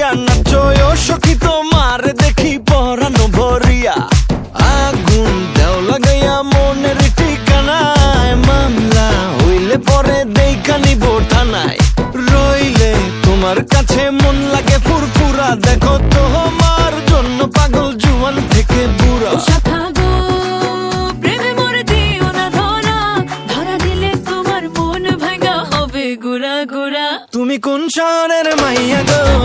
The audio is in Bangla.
কইরা নাচয় ও সখী তোমার দেখি পরানো ভরিয়া আগুন দেও লাগাইয়া মনের ঠিকানায় মামলা হইলে পরে দেইখা নিব থানায় রইলে তোমার কাছে মন লাগে ফুরফুরা দেখো তোমার জন্য পাগল জুয়ান থেকে বুড়া গুড়া গুড়া তুমি কোন শহরের মাইয়া গো